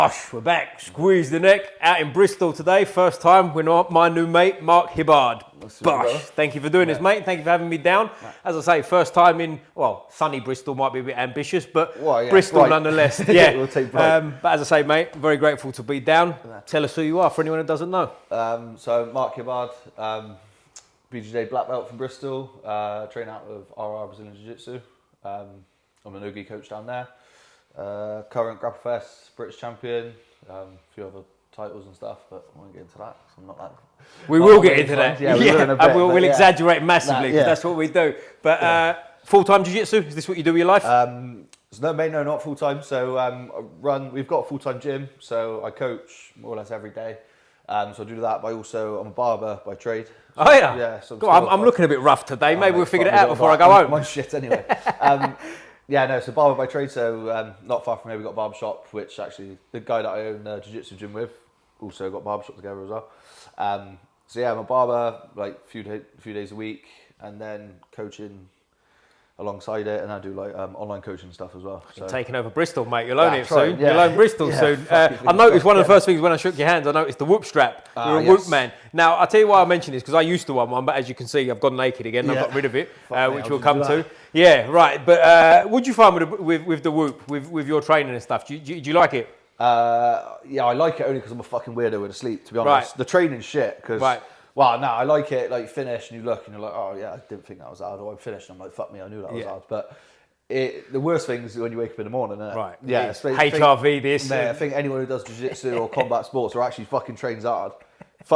Gosh, we're back. Squeeze the neck out in Bristol today. First time with my new mate, Mark Hibbard. Bosh. Thank you for doing this, mate. Thank you for having me down. As I say, first time in, well, sunny Bristol might be a bit ambitious, but Bristol nonetheless. Yeah. We'll take but as I say, mate, very grateful to be down. Tell us who you are for anyone who doesn't know. So Mark Hibbard, BJJ black belt from Bristol, train out of RR Brazilian Jiu Jitsu. I'm an Nogi coach down there. Current Grapple Fest, British champion, a few other titles and stuff, but I won't get into that. So I'm not that. We will get into that. Yeah, and we'll exaggerate massively because that's what we do. But full-time jiu-jitsu, is this what you do with your life? No, mate, no, not full-time. So we've got a full-time gym, so I coach more or less every day. So I do that, but I'm a barber by trade. Oh yeah? Yeah. So I'm looking a bit rough today. Maybe we'll figure it out before I go home. My shit anyway. Yeah, no, so barber by trade, so not far from here we've got a barber shop, which actually the guy that I own a jiu-jitsu gym with also got barber shop together as well. So yeah, I'm a barber like a few days a week, and then coaching alongside it, and I do like online coaching stuff as well. So. You're taking over Bristol, mate. You'll own it soon. soon. You'll own Bristol soon. I noticed one of the first things when I shook your hands, I noticed the whoop strap. You're a whoop man. Now, I'll tell you why I mention this, because I used to own one, but as you can see, I've gone naked again. I've got rid of it, which we'll come to. Yeah, right. But what do you find with the whoop, with your training and stuff? Do you like it? Yeah, I like it only because I'm a fucking weirdo with a sleep, to be honest. Right. The training's shit, because... Right. Well, no, I like it, like, you finish and you look and you're like, oh, yeah, I didn't think that was hard. Or I'm finished and I'm like, fuck me, I knew that was hard. But the worst thing is when you wake up in the morning, isn't it? Right. Yeah. HRV, this. I think anyone who does jiu-jitsu or combat sports or actually fucking trains hard.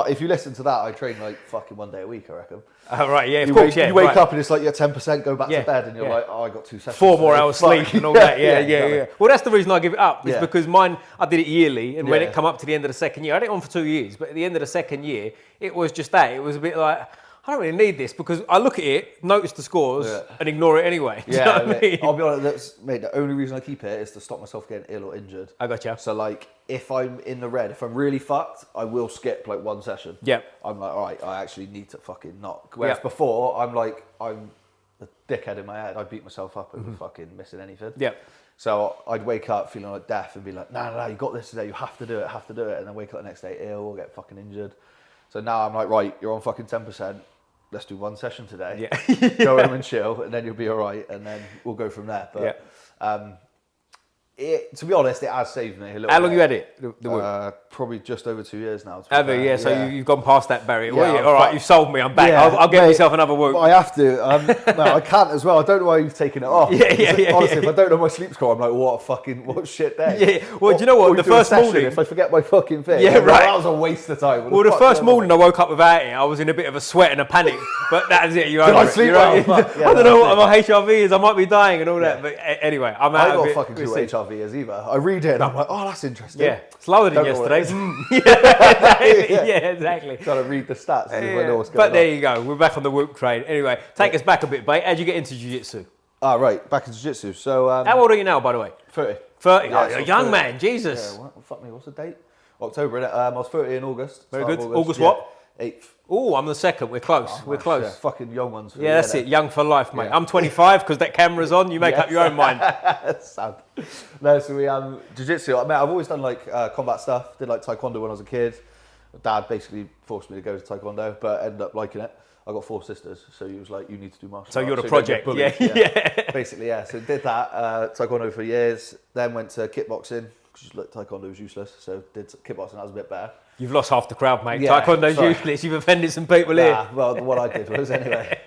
If you listen to that, I train like fucking 1 day a week, I reckon. Oh, right, yeah, you wake up and it's like you're 10%, go back to bed and you're like, oh, I got 2 sessions. 4 more hours sleep and all that, yeah. Well, that's the reason I give it up, is Yeah. because mine, I did it yearly, and when it come up to the end of the second year, I did it on for 2 years, but at the end of the second year, it was just that. It was a bit like, I don't really need this, because I look at it, notice the scores, and ignore it anyway. Do you know what I mean? I'll be honest, mate, the only reason I keep it is to stop myself getting ill or injured. I gotcha. So, like, if I'm in the red, if I'm really fucked, I will skip, like, 1 session. Yeah. I'm like, all right, I actually need to fucking knock. Whereas before, I'm a dickhead in my head. I beat myself up over fucking missing anything. Yeah. So I'd wake up feeling like death and be like, no, you got this today, you have to do it. And then wake up the next day ill or get fucking injured. So now I'm like, right, you're on fucking 10%. Let's do 1 session today. Yeah. Go home and chill, and then you'll be all right, and then we'll go from there. But to be honest, it has saved me a little bit. How long you had it? The whoop? Probably just over 2 years now. Have you? Yeah, so you've gone past that barrier. All right, you've sold me. I'm back. Yeah, I'll get myself another whoop. I have to. No, I can't as well. I don't know why you've taken it off. Honestly, if I don't know my sleep score, I'm like, what shit day. Yeah. Well, do you know what? The first morning, if I forget my fucking thing, right, that was a waste of time. Well, the first morning I woke up without it. I was in a bit of a sweat and a panic, but that's it. You're over I sleep well? I don't know what my HRV is. I might be dying and all that. But anyway, I'm out of it. I got fucking clue what HRV is either. I read it and I'm like, oh, that's interesting. Yeah, it's lower than yesterday's. Yeah, exactly. Trying to read the stats. But there you go. We're back on the whoop train. Anyway, take us back a bit, mate. How'd you get into jiu-jitsu? Right, back into jiu-jitsu. So, how old are you now, by the way? 30. 30. Yeah, you're a young man. Jesus. Yeah, fuck me. What's the date? October, innit? I was 30 in August. Very good. August what? 8th. Oh, I'm the second. We're close. We're close. Yeah, fucking young ones. Yeah, that's it. Young for life, mate. Yeah. I'm 25 because that camera's on. You make up your own mind. That's sad. No, so we jiu-jitsu. I mean, I've always done like combat stuff. Did like taekwondo when I was a kid. Dad basically forced me to go to taekwondo, but ended up liking it. I got 4 sisters, so he was like, "You need to do martial arts." So you're the project, yeah. Basically, yeah. So did that taekwondo for years. Then went to kickboxing because like, taekwondo was useless. So did kickboxing. That was a bit better. You've lost half the crowd, mate. Yeah, Taekwondo's useless. You've offended some people here. Well, what I did was anyway.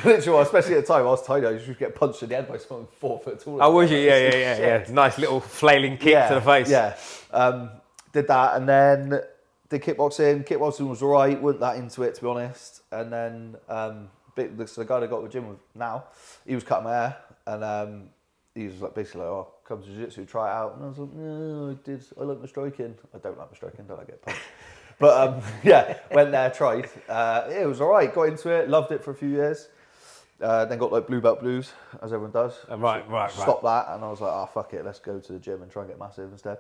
Literally, especially at the time I was tiny, I used to get punched in the head by someone 4 foot tall. Oh, was you? Yeah. Nice little flailing kick to the face. Yeah. Did that and then did kickboxing. Kickboxing was alright. Wasn't that into it, to be honest. And then the guy that I got the gym with now, he was cutting my hair and he was like basically like, "Oh, come to jiu-jitsu, try it out." And I was like, "No, I like my striking. I don't like my striking. Don't like get punched." But went there, tried. It was all right. Got into it, loved it for a few years. Then got like blue belt blues, as everyone does. Right. Stopped that, and I was like, "Oh fuck it, let's go to the gym and try and get massive instead."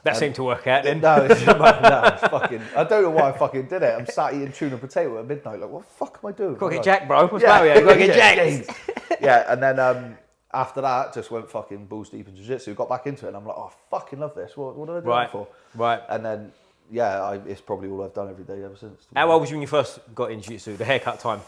That seemed to work out then. No, it's fucking. I don't know why I fucking did it. I'm sat eating tuna potato at midnight. Like, what the fuck am I doing? Got to get jacked, bro. What's that? You got to get jacked. Yeah, and then after that, just went fucking balls deep in jiu-jitsu, got back into it, and I'm like, oh, I fucking love this. What did I do that for? Right. And then, yeah, it's probably all I've done every day ever since. How old was you when you first got in jiu-jitsu, the haircut time?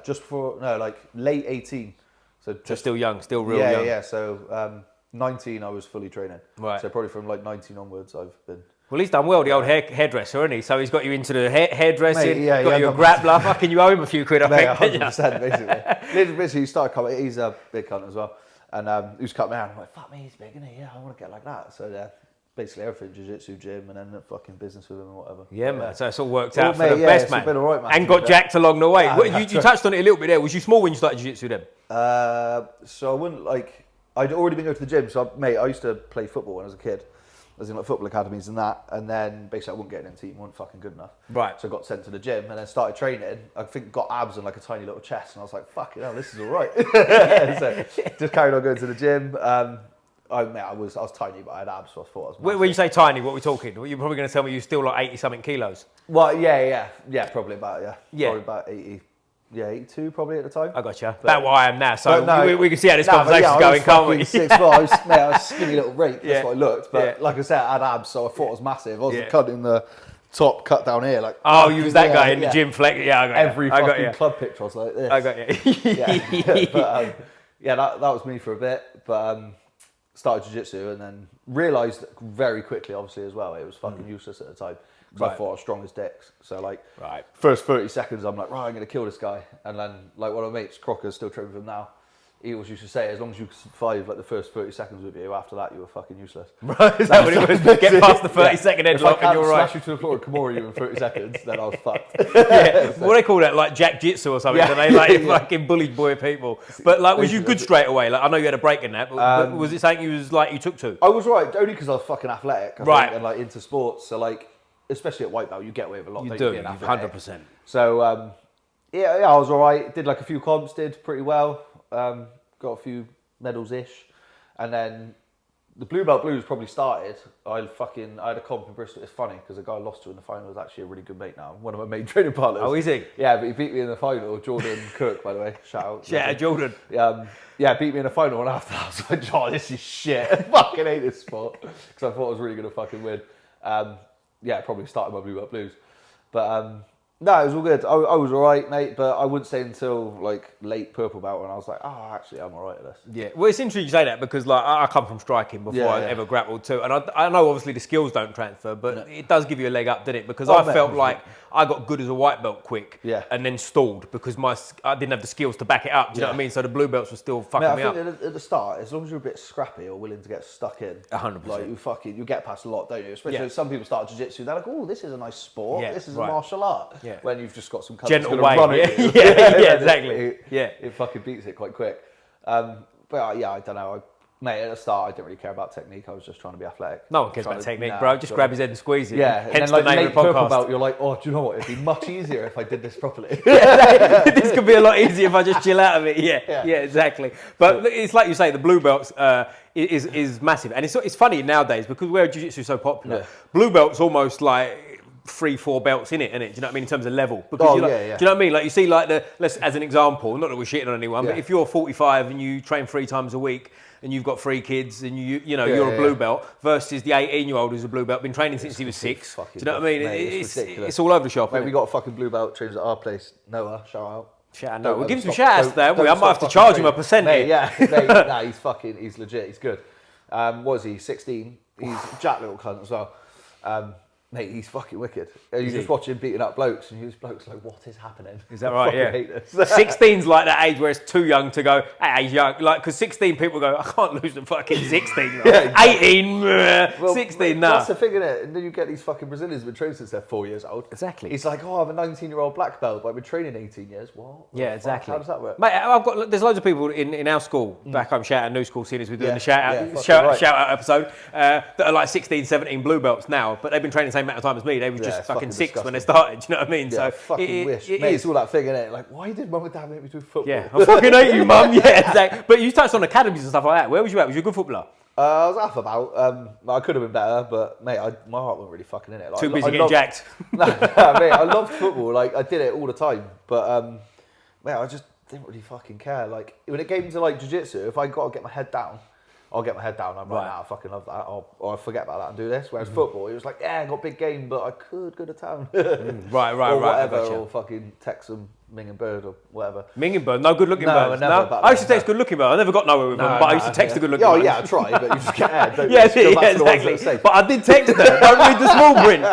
Just before, no, like late 18. So still young, still real young. Yeah, so 19 I was fully training. Right. So probably from like 19 onwards I've been... Well, he's done well, the old hairdresser, hasn't he? So he's got you into the hairdressing, Mate, got you a grappler. Fucking you owe him a few quid, I think. 100%, basically. Basically, he started coming, he's a big cunt as well. And he was cutting me out. I'm like, fuck me, he's big, isn't he? Yeah, I want to get like that. So, yeah, basically everything, jiu-jitsu, gym, and then fucking business with him and whatever. Yeah, man. So it's all worked out for the yeah, best, it's man. been all right, man. And got jacked along the way. You touched on it a little bit there. Was you small when you started jiu-jitsu then? So I wouldn't like... I'd already been going to the gym. So, I used to play football when I was a kid. As in like football academies and that, and then basically I wouldn't get in the team, wasn't fucking good enough. Right. So I got sent to the gym and then started training. I think got abs and like a tiny little chest, and I was like, fucking hell, this is all right. So just carried on going to the gym. I was tiny, but I had abs, so I thought I was massive. When you say tiny, what are we talking? You're probably going to tell me you're still like 80-something kilos. Well, yeah, probably about, yeah. Probably about 80. Yeah, 82 probably at the time. I got you. About what I am now. So no, we can see how this conversation's going, can't we? 6'4". I was a skinny little rape. That's what I looked. But like I said, I had abs, so I thought I was massive. I was cutting the top cut down here. Like, you was that guy in the gym flex. Yeah, I got every you. fucking club picture I was like this. I got you. But that was me for a bit. But started jiu-jitsu and then realised very quickly, obviously, as well, it was fucking useless at the time. Because I thought I was strong as dicks. So, like, first 30 seconds, I'm like, right, I'm going to kill this guy. And then, like, one of my mates, Crocker's still training with him now. He always used to say, as long as you survive, like, the first 30 seconds with you, after that, you were fucking useless. Right, is that what it was? Get past the 30-second headlock and you're right. If I smash you to the floor and Kimura you in 30 seconds, then I was fucked. What do they call that? Like Jack Jitsu or something? Do they, like, fucking bullied boy people? But, like, was you good straight away? Like, I know you had a break in that, but was it something you took to? I was right, only because I was fucking athletic, I think, and, like, into sports. So, like, especially at white belt, you get away with a lot. You do, 100%. So, I was all right. Did like a few comps, did pretty well. Got a few medals-ish. And then the Blue Belt Blues probably started. I had a comp in Bristol. It's funny, because the guy I lost to in the final was actually a really good mate now. One of my main training partners. Oh, is he? Yeah, but he beat me in the final. Jordan Cook, by the way. Shout out. Yeah, Jordan. Beat me in the final. And after that, I was like, oh, this is shit. I fucking hate this sport. Because I thought I was really going to fucking win. Probably started my Blue Belt Blues. But no, it was all good. I was all right, mate, but I wouldn't say until like late purple belt when I was like, oh, actually, I'm all right at this. Yeah, well, it's interesting you say that because like I come from striking before I ever grappled too, and I know obviously the skills don't transfer, but it does give you a leg up, didn't it? Because I felt like I got good as a white belt quick, and then stalled because I didn't have the skills to back it up. Do you know what I mean? So the blue belts were still fucking me up. I think at the start, as long as you're a bit scrappy or willing to get stuck in, 100%, like you get past a lot, don't you? Especially if some people start jiu-jitsu, they're like, oh, this is a nice sport. This is a martial art. When you've just got some gentle way. Exactly. It fucking beats it quite quick. But I don't know. Mate, at the start, I didn't really care about technique. I was just trying to be athletic. No one cares about technique, bro. Just grab his head and squeeze it. Yeah, hence and then, like, the name of the podcast. Belt, you're like, oh, do you know what? It'd be much easier if I did this properly. This could be a lot easier if I just chill out of it. Yeah, exactly. But it's like you say, the blue belts is massive, and it's funny nowadays because where jiu-jitsu is so popular. Blue belt's almost like 3-4 belts in it, innit? Do you know what I mean? In terms of level. Because do you know what I mean? Like you see, like let's as an example, not that we're shitting on anyone, but if you're 45 and you train 3 times a week and you've got 3 kids and you're a blue belt versus the 18-year-old who's a blue belt, been training since he was 6. Do you know what I mean? Mate, it's all over the shop. Mate, we got a fucking blue belt trains at our place. Noah, shout out. We'll give him some shout outs there. I might have to charge him a percentage. Mate, he's legit. He's good. What was he? 16. He's a jack little cunt as well. Mate, he's fucking wicked. And you just watch him beating up blokes, and his blokes like, what is happening? Is that right? Yeah. 16's like that age where it's too young to go, hey, he's young. Like, because 16 people go, I can't lose to fucking 16. 18, 16, nah. That's the thing, innit? And then you get these fucking Brazilians who've been training since they're 4 years old. Exactly. He's like, oh, I'm a 19-year-old black belt, but I've been training 18 years. What? Yeah, exactly. How does that work? Mate, there's loads of people in our school, back home, shout out New School Series, we're doing the shout out episode, that are like 16, 17 blue belts now, but they've been training the same amount of time as me. They were just fucking 6 disgusting. when they started, do you know what I mean? Yeah, so I fucking wish. Mate, it's all that thing, innit? Like, why did mum and dad make me do football? Yeah, I fucking hate you, mum. Yeah, exactly. But you touched on academies and stuff like that. Where was you at? Was you a good footballer? I was half about. I could have been better, but mate, my heart wasn't really fucking in it. Like, Too busy getting jacked. Mate, I loved football. Like, I did it all the time, but mate, I just didn't really fucking care. Like, when it came to like jiu-jitsu, if I got to get my head down, I'll get my head down. I'm like, nah, I fucking love that. Or I forget about that and do this. Whereas football, it was like, yeah, I got big game, but I could go to town. Right. Or whatever, or fucking text them Ming and Bird or whatever. Ming and Bird, no good looking birds. I used to text good looking bird. I never got nowhere with them, but I used to text the good looking birds. Oh yeah, I tried, but you just get ahead, don't yeah, you? exactly. But I did text them. Don't read the small print.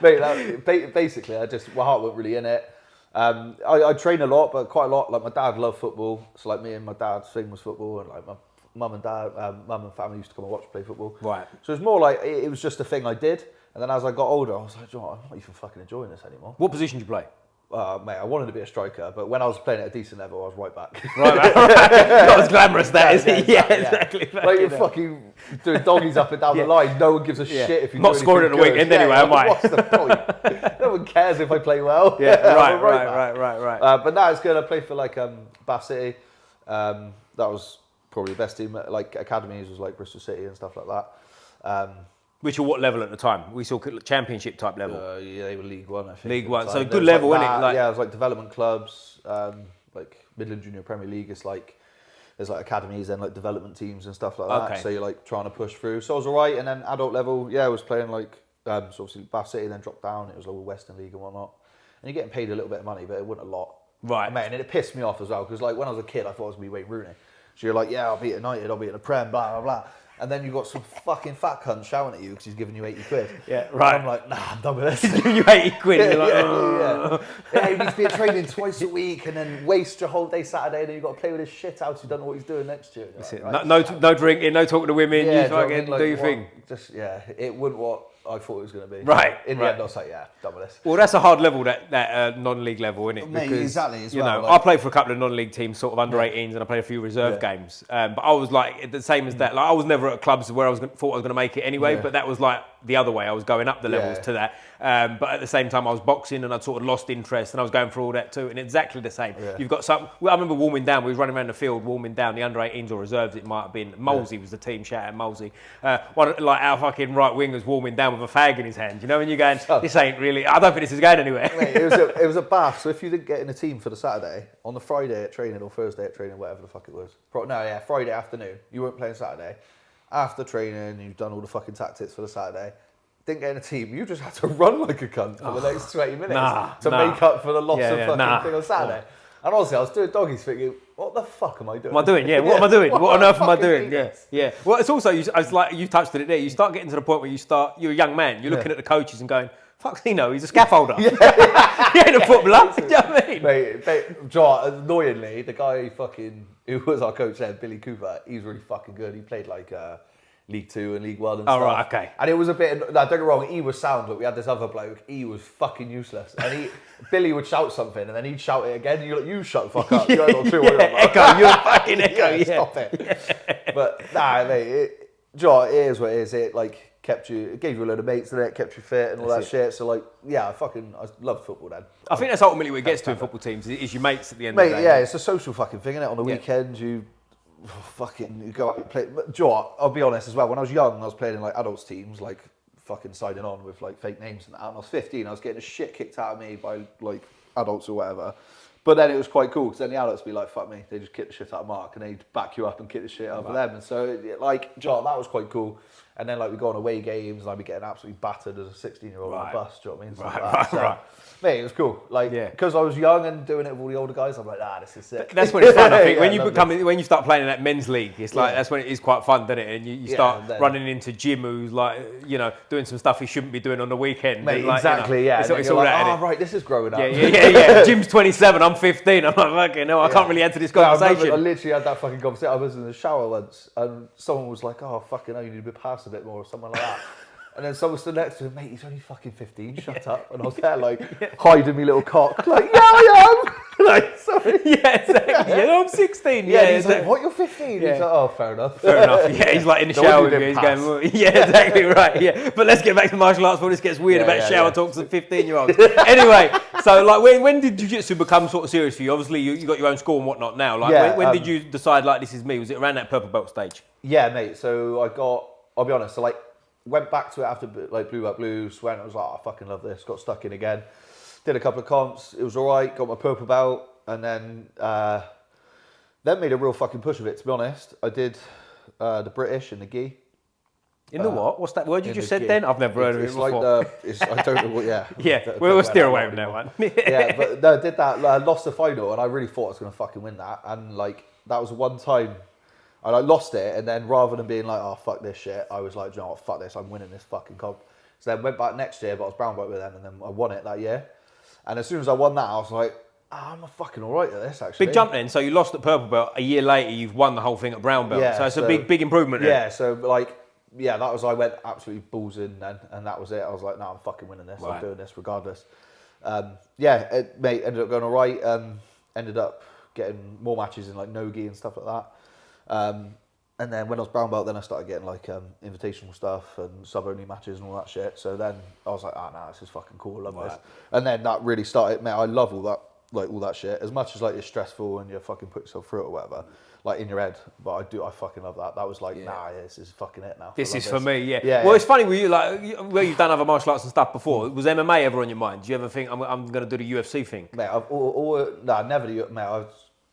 Mate, basically, my heart wasn't really in it. I train a lot, but quite a lot. Like, my dad loved football, so like me and my dad's thing was football, and like my mum and family used to come and watch play football. Right. So it was more like it was just a thing I did. And then as I got older, I was like, I'm not even fucking enjoying this anymore. What position did you play? Mate, I wanted to be a striker, but when I was playing at a decent level, I was right back. Right. Not as glamorous that, is it? Yeah, exactly. Like, you're fucking doing doggies up and down the line. No one gives a shit if you're not scoring at the weekend anyway, am I? What's the point? No one cares if I play well. Yeah, right. But now it's good. I play for like Bath City. That was probably the best team. Like, academies was like Bristol City and stuff like that. Which are what level at the time? We saw championship type level. Yeah, they were League One, I think. League One, so good level, like isn't it? Like, yeah, it was like development clubs, like Midland Junior Premier League. It's like there's like academies and like development teams and stuff like that. Okay. So you're like trying to push through. So I was alright, and then adult level, I was playing like so obviously Bath City, then dropped down. It was like Western League and whatnot, and you're getting paid a little bit of money, but it wasn't a lot. Right. Mate, and it pissed me off as well because like when I was a kid, I thought I was gonna be Wayne Rooney. So you're like, yeah, I'll be at United, I'll be at the Prem, blah blah blah. And then you've got some fucking fat cunt shouting at you because he's giving you 80 quid. Yeah, right. And I'm like, nah, I'm done with this. He's giving you 80 quid. You're like, yeah, you need to be at training twice a week and then waste your whole day Saturday and then you've got to play with his shit house. You don't know what he's doing next year. Like, right, no drinking, no talking to women. You fucking do your thing. It wasn't what I thought it was going to be. Right. In the end, I was like, yeah, done with this. Well, that's a hard level, that non-league level, isn't it? Mate, because, exactly. As you well, know, like, I played for a couple of non-league teams, sort of under 18s, and I played a few reserve games. But I was like, the same as that. Like, I was never at clubs where thought I was going to make it anyway, but that was like the other way. I was going up the levels to that. But at the same time, I was boxing and I'd sort of lost interest and I was going through all that too. And exactly the same. Yeah. You've got some. Well, I remember warming down. We was running around the field, warming down the under 18s or reserves. It might have been Molesey was the team. Shout out Molesey. Like our fucking right wingers warming down with a fag in his hand. You know, when you're going, this ain't really. I don't think this is going anywhere. Mate, it was a bath. So if you didn't get in a team for the Saturday, on the Friday at training or Thursday at training, whatever the fuck it was. Friday afternoon. You weren't playing Saturday. After training, you've done all the fucking tactics for the Saturday. Didn't get in a team. You just had to run like a cunt for the next 20 minutes to make up for the loss of fucking thing on Saturday. And honestly, I was doing doggies thinking, what the fuck am I doing? What am I doing? What on earth am I doing? Yeah. Well, it's also, it's like you touched on it there. You start getting to the point where you're a young man. You're looking at the coaches and going, fuck, he's a scaffolder. He ain't a footballer. Do you know what I mean? Mate, John, annoyingly, the guy who was our coach there, Billy Cooper, he's really fucking good. He played like League 2 and League 1 and stuff. Right, okay. And it was a bit, don't get me wrong, he was sound, but we had this other bloke, he was fucking useless. And Billy would shout something and then he'd shout it again and you're like, you shut the fuck up. You ain't got two Echo, you're a fucking echo, Stop it. But nah, mate, John, it is what it is. It gave you a load of mates and it kept you fit and all that shit. So like, I loved football then. I think that's ultimately what it gets to in football teams, is your mates at the end of the day. Yeah, it's a social fucking thing, isn't it? On the weekends, you go out and play. But Joe, I'll be honest as well, when I was young, I was playing in like adults teams, like fucking signing on with like fake names and that. And I was 15, I was getting the shit kicked out of me by like adults or whatever. But then it was quite cool because then the adults would be like, fuck me, they just kick the shit out of Mark and they'd back you up and kick the shit out of them. And so like, Joe, that was quite cool. And then like we go on away games and I'd be getting absolutely battered as a 16-year-old on a bus, do you know what I mean? Right. Mate, it was cool. Like, because I was young and doing it with all the older guys, I'm like, this is sick. That's when it's fun, I think. When you start playing in that men's league, it's like, that's when it is quite fun, doesn't it? And you start running into Jim who's like, doing some stuff he shouldn't be doing on the weekend. Mate, like, exactly, It's all like, that, right, this is growing up. Yeah. Jim's 27, I'm 15. I'm like, fucking no, I can't really enter this conversation. I literally had that fucking conversation. I was in the shower once and someone was like, oh, fucking hell, you need to be past a bit more or something like that. And then someone stood next to him, mate, he's only fucking 15, shut up. And I was there like, hiding me little cock, like, I am. Like, sorry. Yeah, exactly. I'm 16. He's like, what, you're 15? He's like, oh, fair enough. Yeah, he's like in the shower with you. He's going, exactly right. Yeah, but let's get back to martial arts before this gets weird about shower talks of 15-year-olds. Anyway, so like, when did jiu-jitsu become sort of serious for you? Obviously, you got your own school and whatnot now. Like, when did you decide, like, this is me? Was it around that purple belt stage? Yeah, mate. So I'll be honest, so like, went back to it after like Blue Back Blues, went, I was like, I fucking love this, got stuck in again. Did a couple of comps, it was alright, got my purple belt, and then made a real fucking push of it. To be honest, I did the British and the gi. In the what? What's that word you just said then? I've never heard of it before. It's like I don't know what. Yeah. Yeah, we'll steer away from that one. Yeah, but no, I did that. I lost the final, and I really thought I was going to fucking win that. And like that was one time I like lost it, and then rather than being like, oh fuck this shit, I was like, you know what, fuck this, I'm winning this fucking comp. So then went back next year, but I was brown belt with them, and then I won it that year. And as soon as I won that, I was like, oh, I'm fucking all right at this actually. Big jump then. So you lost at purple belt. A year later, you've won the whole thing at brown belt. Yeah, so it's a big improvement. Yeah. So like. Yeah, that was, I went absolutely balls in then, and that was it. I was like, no, I'm fucking winning this. Right. I'm doing this regardless. Mate, ended up going all right. Ended up getting more matches in like no-gi and stuff like that. And then when I was brown belt, then I started getting like invitational stuff and sub-only matches and all that shit. So then I was like, this is fucking cool. I love this. And then that really started, mate, I love all that, like all that shit. As much as like it's stressful and you fucking put yourself through it or whatever. Like in your head, but I fucking love that. That was like, this is fucking it now. This is for me, yeah. Well, it's funny, where you've done other martial arts and stuff before, was MMA ever on your mind? Do you ever think, I'm going to do the UFC thing? Mate, never do, mate,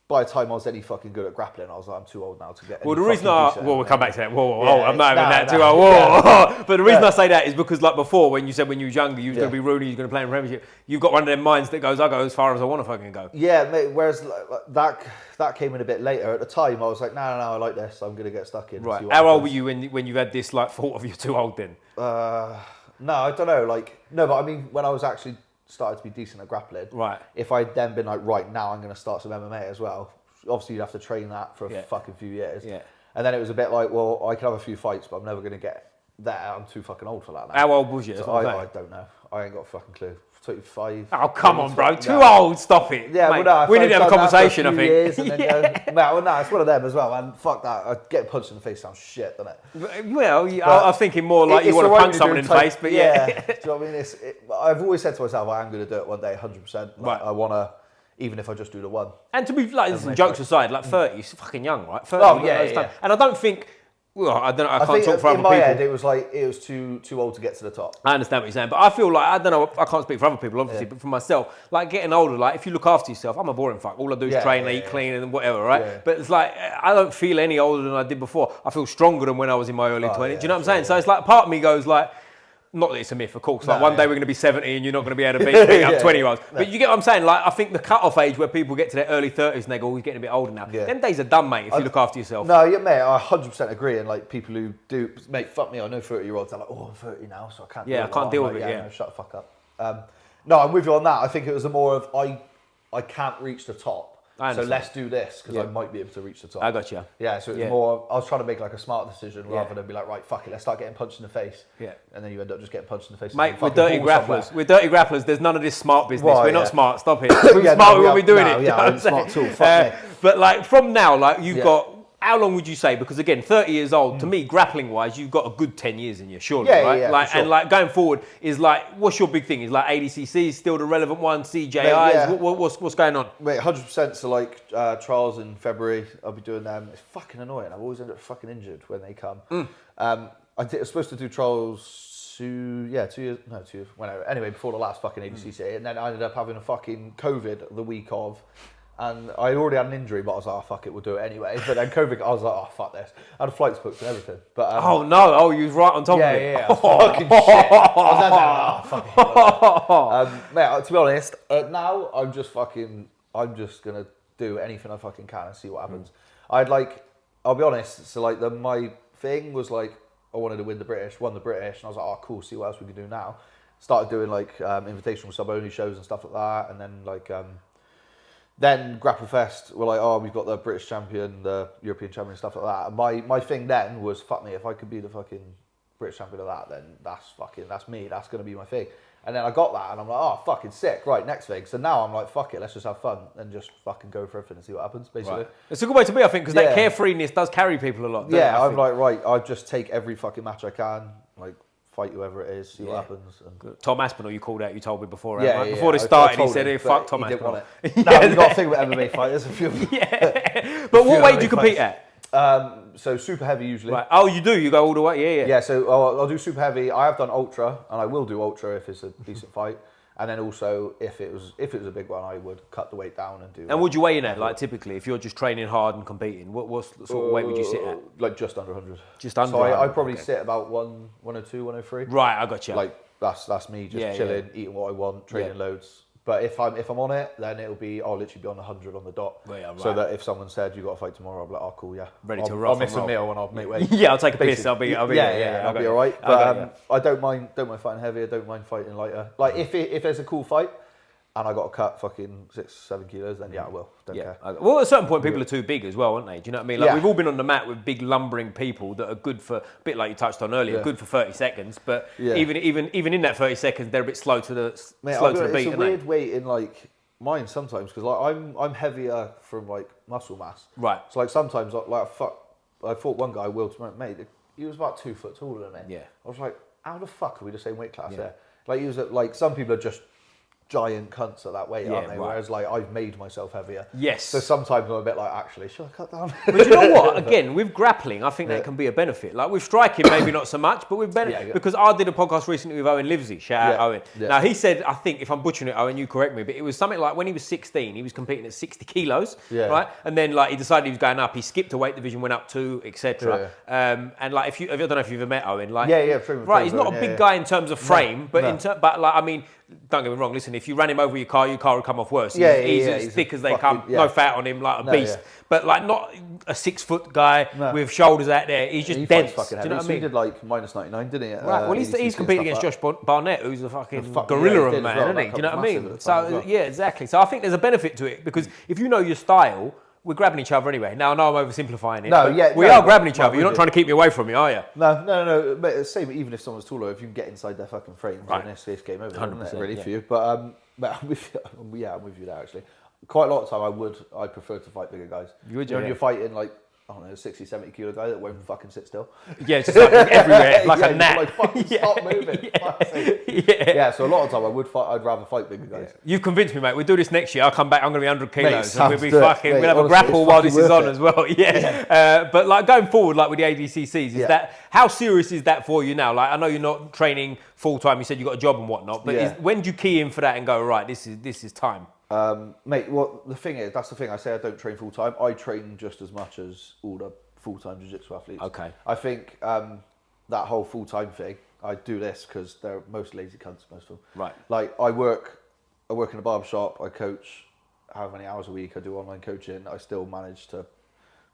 by the time I was any fucking good at grappling, I was like, I'm too old now to get. Well, the reason we'll come back to that. I'm not even that too old. But the reason I say that is because, like before, when you said when you were younger, you was going to be Rooney, you were going to play in Premiership. You've got one of them minds that goes, I go as far as I want to fucking go. Yeah, mate. Whereas that came in a bit later. At the time, I was like, no, I like this. I'm going to get stuck in. Right. How old were you when you had this like thought of you're too old then? No, I don't know. Like no, but I mean, when I was actually started to be decent at grappling. Right. If I'd then been like, right now, I'm going to start some MMA as well. Obviously, you'd have to train that for a fucking few years. Yeah. And then it was a bit like, well, I can have a few fights, but I'm never going to get there. I'm too fucking old for that now. How old was you? So I don't know. I ain't got a fucking clue. 25. Oh, come on, bro. Too old. Stop it. Yeah, mate, well, no, we need to have a conversation, I think. Years and then it's one of them as well, man. Fuck that. Getting punched in the face sounds shit, doesn't it? Well, I was thinking more like you want to punch someone in the face, but yeah. Do you know what I mean? I've always said to myself, I am going to do it one day, 100%. Right. I want to. Even if I just do the one. And to be like, listen, jokes aside, like 30 is fucking young, right? 30, oh, yeah. And I don't think, I can't talk for other people. In my head, it was like, it was too old to get to the top. I understand what you're saying, but I feel like, I don't know, I can't speak for other people, obviously, but for myself, like getting older, like if you look after yourself, I'm a boring fuck. All I do is train, eat clean and whatever, right? Yeah. But it's like, I don't feel any older than I did before. I feel stronger than when I was in my early 20s. Do you know what I'm saying? So it's like, part of me goes like, not that it's a myth, of course. Like one day we're going to be 70 and you're not going to be able to beat up 20-year-olds. But you get what I'm saying? Like I think the cut-off age where people get to their early 30s and they go, we're getting a bit older now. Yeah. Them days are done, mate, if you look after yourself. No, yeah, mate, I 100% agree. And like people who do, mate, fuck me, I know 30-year-olds, they're like, oh, I'm 30 now, so I can't I can't deal with it, no, shut the fuck up. No, I'm with you on that. I think it was a more of, I can't reach the top. So let's do this because I might be able to reach the top. I got you. Yeah, so it's more. I was trying to make like a smart decision rather than be like, right, fuck it, let's start getting punched in the face. Yeah, and then you end up just getting punched in the face. Mate, we're dirty grapplers. Somewhere. We're dirty grapplers. There's none of this smart business. We're not smart. Stop it. We're smart. We won't be doing it. Yeah, I'm smart too. Fuck me. But like from now, like you've got. How long would you say? Because again, 30 years old, to me, grappling-wise, you've got a good 10 years in you, surely, right? Yeah, like, sure. And like going forward is like, what's your big thing? Is like ADCC still the relevant one? CJIs? What's going on? Mate, 100%. So like trials in February, I'll be doing them. It's fucking annoying. I've always ended up fucking injured when they come. I was supposed to do trials 2 years, whenever. Anyway, before the last fucking ADCC, and then I ended up having a fucking COVID the week of. And I already had an injury, but I was like, oh, fuck it, we'll do it anyway. But then COVID, I was like, oh, fuck this. I had flights booked and everything. But oh, no. Oh, you was right on top of it. Yeah. Fucking shit. I was like, fuck it. Mate, to be honest, now I'm just going to do anything I fucking can and see what happens. I'll be honest, so like my thing was like, I wanted to won the British, and I was like, oh, cool, see what else we can do now. Started doing like invitational sub-only shows and stuff like that. And then like... Then Grapple Fest were like, oh, we've got the British champion, the European champion, stuff like that. And my thing then was, fuck me, if I could be the fucking British champion of that, then that's me, that's going to be my thing. And then I got that and I'm like, oh, fucking sick, right, next thing. So now I'm like, fuck it, let's just have fun and just fucking go for everything and see what happens, basically. Right. It's a good way to be, I think, because that carefreeness does carry people a lot. I'm like, right, I just take every fucking match I can, like, fight whoever it is, see what happens. And Tom Aspinall, you called out, you told me before. Before this started, he said, hey, fuck Tom Aspinall. He didn't want it. No, you've got to think about MMA fighters. But what weight do you compete at? So super heavy usually. Right. Oh, you do? You go all the way? Yeah. Yeah, so I'll do super heavy. I have done ultra, and I will do ultra if it's a decent fight. And then also, if it was a big one, I would cut the weight down and do. And would you weigh in at, like, typically, if you're just training hard and competing, what sort of weight would you sit at? Like just under 100. Just under. So I probably sit about 102, 103. Right, I got you. Like that's me just chilling, eating what I want, training loads. But if I'm on it, then I'll literally be on 100 on the dot. Right. So that if someone said you got to fight tomorrow, I'll be like, oh cool, yeah. Ready to rock. I'll miss a meal and I'll make weight. Yeah, I'll take a piss. I'll be I'll be all right. But I don't mind fighting heavy. I don't mind fighting lighter. Like if there's a cool fight and I got to cut fucking 6-7 kilos, then I will. Don't care. Well, at a certain point, people are too big as well, aren't they? Do you know what I mean? Like we've all been on the mat with big lumbering people that are good for a bit like you touched on earlier, good for 30 seconds. But even in that 30 seconds, they're a bit slow to the beat. It's a weird weight in like mine sometimes because like I'm heavier from like muscle mass. Right. So like sometimes I fought one guy, Will, mate. He was about 2 foot taller than me. Yeah. I was like, how the fuck are we the same weight class there? Like he was like some people are just giant cunts at that weight, aren't they? Right. Whereas like I've made myself heavier. Yes. So sometimes I'm a bit like, actually, should I cut down? But you know what? Again, with grappling, I think that can be a benefit. Like with striking, maybe not so much, but with benefit. Because I did a podcast recently with Owen Livesey. Shout out Owen. Yeah. Now he said, I think if I'm butchering it, Owen, you correct me, but it was something like when he was 16, he was competing at 60 kilos, right? And then like he decided he was going up. He skipped a weight division, went up 2, etc. And like I don't know if you've ever met Owen. Like right, he's not a big guy in terms of frame, but but like I mean. Don't get me wrong, listen, if you ran him over your car would come off worse. He's as thick as they come, no fat on him, like a beast. But like not a 6 foot guy with shoulders out there. He's just dense. Do you know what I mean? He did like -99, didn't he? Right, well he's competing against Josh Barnett, who's a fucking gorilla of a man, isn't he? Do you know what I mean? So yeah, exactly. So I think there's a benefit to it because if you know your style, we're grabbing each other anyway. Now I know I'm oversimplifying it. We are grabbing each other. You're not trying to keep me away from me, are you? No. But same, even if someone's taller, if you can get inside their fucking frames, then it's game over. 100%, really for you. But I'm with you there actually. Quite a lot of time I prefer to fight bigger guys. You would, when you're fighting like I don't know, 60, 70 kilo guy that won't fucking sit still. Yeah, just like everywhere, like a gnat. Like, fucking stop moving. Yeah, so a lot of time I'd rather fight bigger guys. You've convinced me, mate. We'll do this next year. I'll come back, I'm going to be 100 kilos. Mate, and we'll be fucking, we'll have a grapple while this is on as well. But like going forward, like with the ADCCs, is that, how serious is that for you now? Like, I know you're not training full time, you said you got a job and whatnot, but when do you key in for that and go, right, this is time? Mate, well, the thing is, that's the thing. I say I don't train full time. I train just as much as all the full time Jiu Jitsu athletes. Okay. I think that whole full time thing. I do this because they're most lazy cunts, most of them. Right. Like I work in a barber shop. I coach however many hours a week. I do online coaching. I still manage to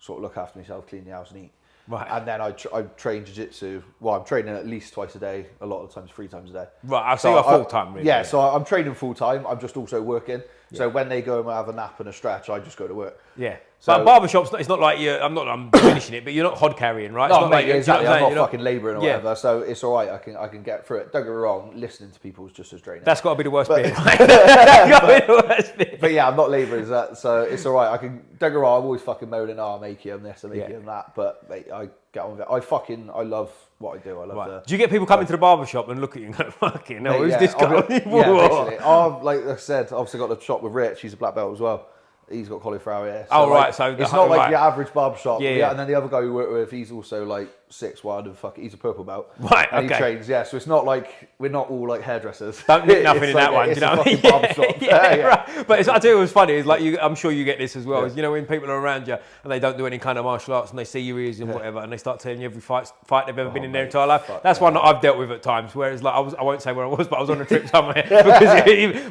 sort of look after myself, clean the house, and eat. Right. And then I train Jiu Jitsu. Well, I'm training at least twice a day. A lot of times, 3 times a day. Right. So you're full time, really. Yeah. So I'm training full time. I'm just also working. Yeah. So when they go and have a nap and a stretch, I just go to work. Yeah. So, but barbershop's it's not like I'm diminishing it, but you're not hod carrying, right? It's no, mate, like, exactly. I'm not fucking labouring or whatever, so it's all right. I can get through it. Don't get me wrong, listening to people is just as draining. That's got to be the worst bit. That's got to be the worst bit. But yeah, I'm not labouring, so it's all right. Don't get me wrong, I'm always fucking moaning, I'm making him this, I'm making him that, but mate, I get on with it. I love what I do. I love Do you get people coming to the barbershop and look at you and go, fucking hell, who's this guy? Basically. Like I said, obviously got the shop with Rich, he's a black belt as well. He's got cauliflower ear. So right. So it's not like your average barbershop. Yeah. And then the other guy we work with, he's also like 6'1" and he's a purple belt. Right. And he trains. Yeah. So it's not like we're not all like hairdressers. Don't nick nothing in that one. Do you know what I mean? Right. But I tell you what's funny is like I'm sure you get this as well. Is, you know, when people are around you and they don't do any kind of martial arts and they see your ears and whatever and they start telling you every fight they've ever been in their entire life. That's one that I've dealt with at times. Whereas like I won't say where I was, but I was on a trip somewhere.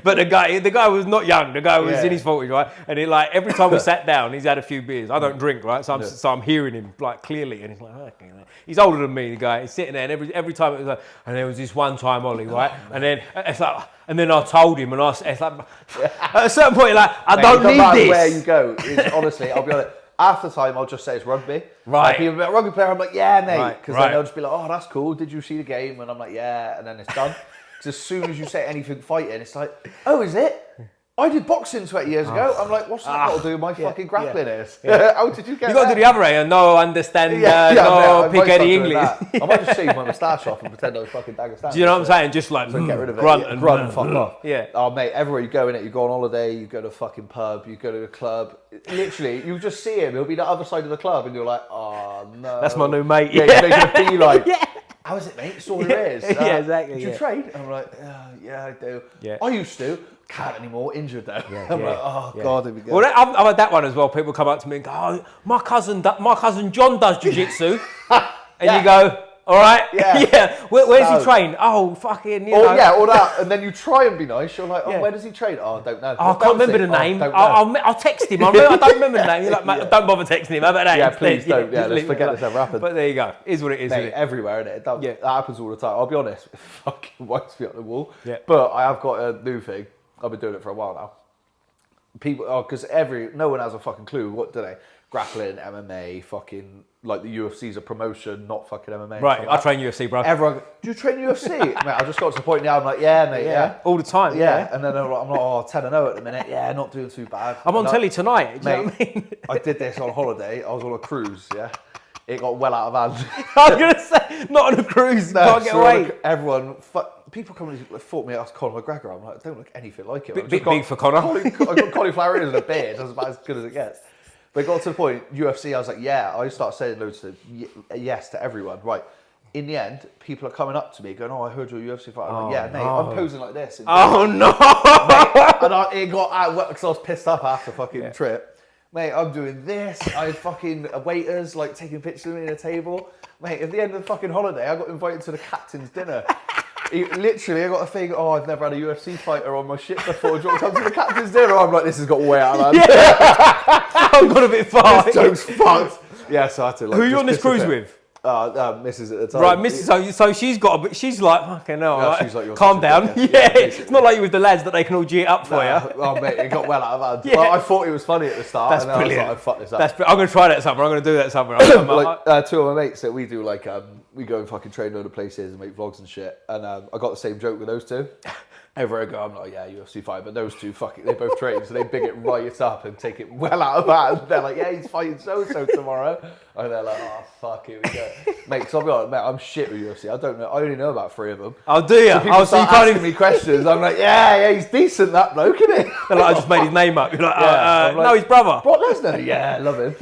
But the guy was not young. The guy was in his 40s, right? And he like every time we sat down, he's had a few beers. I don't drink, right? So I'm hearing him like clearly, and he's like, okay. He's older than me, the guy. He's sitting there, and every time it was like, and there was this one time, Ollie, right? And then it's like, and then I told him, and it's like, at a certain point, like, I don't need this. Where you go is honestly, I'll be honest. Half the time, I'll just say it's rugby. Right. If you're a rugby player, I'm like, yeah, mate, because then they'll just be like, oh, that's cool. Did you see the game? And I'm like, yeah, and then it's done. Because as soon as you say anything fighting, it's like, oh, is it? I did boxing 20 years ago. I'm like, what's that got to do with my fucking grappling is? How did you get You got to do the other way and no understand, no pick any English. I might just shave my moustache off and pretend I was fucking Dagestani. Do you know what I'm saying? Just like get rid of grunt it. And fuck off. Yeah. Oh, mate, everywhere you go in it, you go on holiday, you go to a fucking pub, you go to a club. Literally, you just see him. He'll be the other side of the club and you're like, oh, no. That's my new mate. Yeah, you're making a beeline. how is it, mate? It's all there is. Yeah, exactly. Do you train? I'm like, yeah, I do. Yeah. I used to. Can't anymore. Injured though. Yeah, I'm like, oh God, here we go. Well, I've had that one as well. People come up to me and go, "Oh, my cousin John does jiu-jitsu," and you go, "All right, yeah. Where's he train? Oh, fucking, you know." Yeah, all that, and then you try and be nice. You're like, "Oh, where does he train? Oh, I don't know. Oh, I can't remember the name. I'll text him. I don't remember the name. You're like, mate, don't bother texting him. How about that? Yeah, please don't. Yeah, let's forget this ever happened. But there you go. Is what it is. Mate, everywhere, innit? That happens all the time. I'll be honest, it fucking wipes me up the wall. Yeah. But I have got a new thing. I've been doing it for a while now. People, because no one has a fucking clue. What do they? Grappling, MMA, fucking, like the UFC's a promotion, not fucking MMA. Right, I train UFC, bro. Everyone, do you train UFC? Mate, I just got to the point now, I'm like, yeah, mate, yeah. All the time. Yeah. And then I'm like, 10-0 at the minute. Yeah, not doing too bad. I'm on telly tonight. Do you know what I mean? I did this on holiday. I was on a cruise, yeah. It got well out of hand. I was going to say, not on a cruise, can't get away. Everyone, people come and thought me, I was Conor McGregor. I'm like, I don't look anything like him. Bit big for Conor. I've got cauliflower ears and a beard. That's about as good as it gets. But it got to the point, UFC, I was like, yeah. I started saying loads of yes to everyone. Right. In the end, people are coming up to me going, oh, I heard you're a UFC fighter. I'm like, yeah, mate, I'm posing like this. Oh, no. Mate, and it got out because I was pissed up after the fucking trip. Mate, I'm doing this. I had fucking waiters like taking pictures of me at a table. Mate, at the end of the fucking holiday, I got invited to the captain's dinner. Literally, I got a thing, oh, I've never had a UFC fighter on my ship before. Do you want to come to the captain's dinner? I'm like, this has got way out of hand. I've got a bit far. This joke's fucked. Yeah, so I had to like... Who are you on this cruise with? Mrs. at the time. Right, Mrs. So she's got a bit, she's like, fucking hell, Yeah, like, she's like your calm sister, down. yeah, It's not like you with the lads that they can all G it up for you. Oh, mate, it got well out of hand. Yeah. Well, I thought it was funny at the start, That's and then brilliant. I was like, I fucked this up. I'm going to try that somewhere. I'm going to do that somewhere. Like, two of my mates that we do, like, we go and fucking train other places and make vlogs and shit, and I got the same joke with those two. Everywhere I go, I'm like, yeah, UFC fight, but those two they both train, so they big it right up and take it well out of hand. They're like, yeah, he's fighting so-and-so tomorrow. And they're like, oh, fuck, here we go. Mate, because I'll be honest, mate, I'm shit with UFC. I don't know, I only know about 3 of them. Oh, do you? So people start asking me questions. I'm like, yeah, he's decent, that bloke, isn't he? They're like, I just made his name up. You're like, no, his brother. Brock Lesnar, yeah, love him.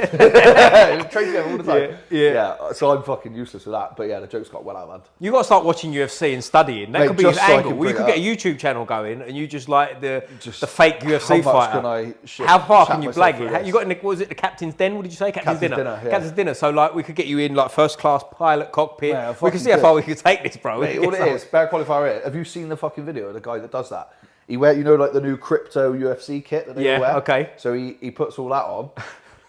Train together all the time. Yeah, so I'm fucking useless with that. But yeah, the joke's got well out of hand. You got to start watching UFC and studying. That Mate, could be an just so I angle. can We bring could it get up. a YouTube channel going, and you just like the fake UFC How much fighter. can I shit, How far chat can you myself blag through it? this? You got in the, what was it, the captain's den? What did you say? Captain's dinner. Yeah. Captain's dinner. So like we could get you in like first class pilot cockpit. Yeah, we can see how far we could take this, bro. Mate, all it is, bear qualifier here. Have you seen the fucking video of the guy that does that? He wear, you know, like the new crypto UFC kit that they all wear? Okay. So he puts all that on.